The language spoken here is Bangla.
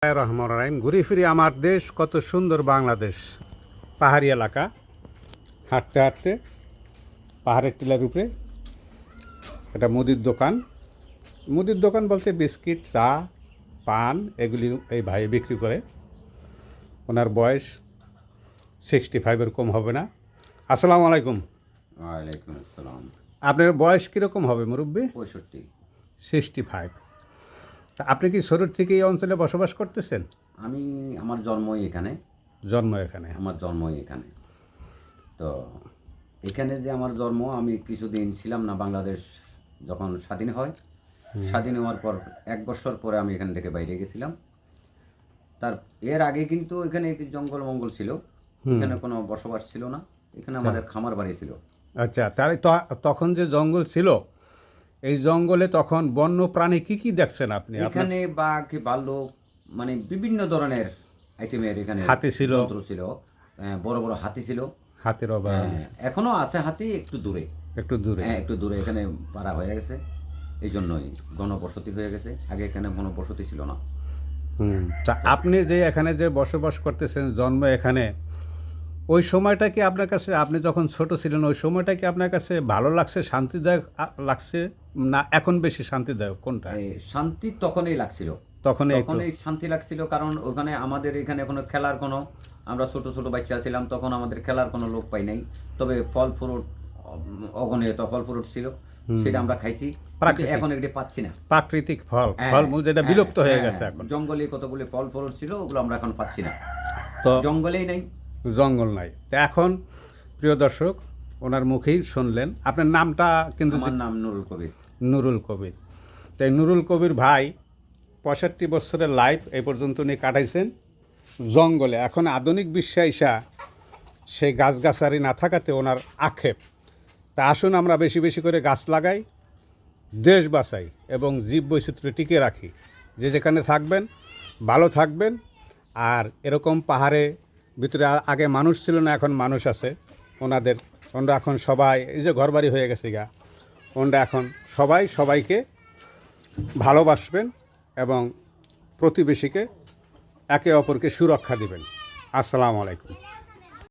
রহমান রাহিম। ঘুরে ফিরে আমার দেশ, কত সুন্দর বাংলাদেশ। পাহাড়ি এলাকা, হাঁটতে হাঁটতে পাহাড়ের টিলার উপরে একটা মুদির দোকান বলতে বিস্কিট, চা, পান এগুলি এই ভাই বিক্রি করে। ওনার বয়স 65-এর কম হবে না। আসসালামু আলাইকুম। ওয়ালাইকুম আসসালাম। আপনার বয়স কীরকম হবে মুরব্বী? 65। 65। তা আপনি কি শুরুর থেকে এই অঞ্চলে বসবাস করতেছেন? আমার জন্মই এখানে। আমার জন্মই এখানে। তো এখানে যে আমার জন্ম, আমি কিছুদিন ছিলাম না। বাংলাদেশ যখন স্বাধীন হয়, স্বাধীন হওয়ার পর 1 বছর পরে আমি এখান থেকে বাইরে গেছিলাম। এর আগে কিন্তু এখানে জঙ্গল মঙ্গল ছিল, এখানে কোনো বসবাস ছিল না। এখানে আমাদের খামার বাড়ি ছিল। আচ্ছা, তাহলে তখন যে জঙ্গল ছিল, এই জঙ্গলে তখন বন্য প্রাণী কি দেখছেন আপনি? এখানে বাঘ, ভাল্লুক, মানে বিভিন্ন ধরনের আইটেমের এখানে হাতি ছিল, জন্তু ছিল, বড় বড় হাতি ছিল। হাতির অভাব এখনো আছে হাতি, একটু দূরে একটু দূরে এখানে পাড়া হয়ে গেছে। এই জন্যই ঘনবসতি হয়ে গেছে। আগে এখানে ঘনবসতি ছিল না। তা আপনি যে এখানে যে বসবাস করতেছেন, জন্ম এখানে, ওই সময়টা কি আপনার কাছে, আপনি যখন ছোট ছিলেন ওই সময়টা কি আপনার কাছে ভালো লাগছে, শান্তিদায়ক লাগছে, না এখন বেশি শান্তিদায়ক কোনটা? শান্তি তখনই লাগছিল, তখনই শান্তি লাগছিল। কারণ ওখানে আমাদের এখানে কোনো খেলার কোনো, আমরা ছোট ছোট বাচ্চা ছিলাম তখন, আমাদের খেলার কোনো লোক পাই নাই। তবে ফল ফ্রুট অগণিত ফল ফ্রুট ছিল, সেটা আমরা খাইছি। এখন এগুলি পাচ্ছি না। প্রাকৃতিক ফলমূল যেটা বিলুপ্ত হয়ে গেছে এখন। জঙ্গলে কতগুলি ফল ফ্রুট ছিল, ওগুলো আমরা এখন পাচ্ছি না। তো জঙ্গল নাই। তো এখন প্রিয় দর্শক, ওনার মুখেই শুনলেন। আপনার নামটা কিন্তু? আমার নাম নুরুল কবির। তাই নুরুল কবির ভাই 65 বছরের লাইফ এই পর্যন্ত উনি কাটাইছেন জঙ্গলে। এখন আধুনিক বিশ্বাসা সেই গাছগাছালি না থাকাতে ওনার আক্ষেপ। তা আসুন আমরা বেশি বেশি করে গাছ লাগাই, দেশ বাঁচাই এবং জীব বৈচিত্র্য টিকে রাখি। যে যেখানে থাকবেন ভালো থাকবেন। আর এরকম পাহাড়ে ভিতরে আগে মানুষ ছিল না, এখন মানুষ আছে। ওনারা এখন সবাই, এই যে ঘরবাড়ি হয়ে গেছে ওনারা এখন সবাইকে ভালোবাসবেন এবং প্রতিবেশীকে একে অপরকে সুরক্ষা দিবেন। আসসালামু আলাইকুম।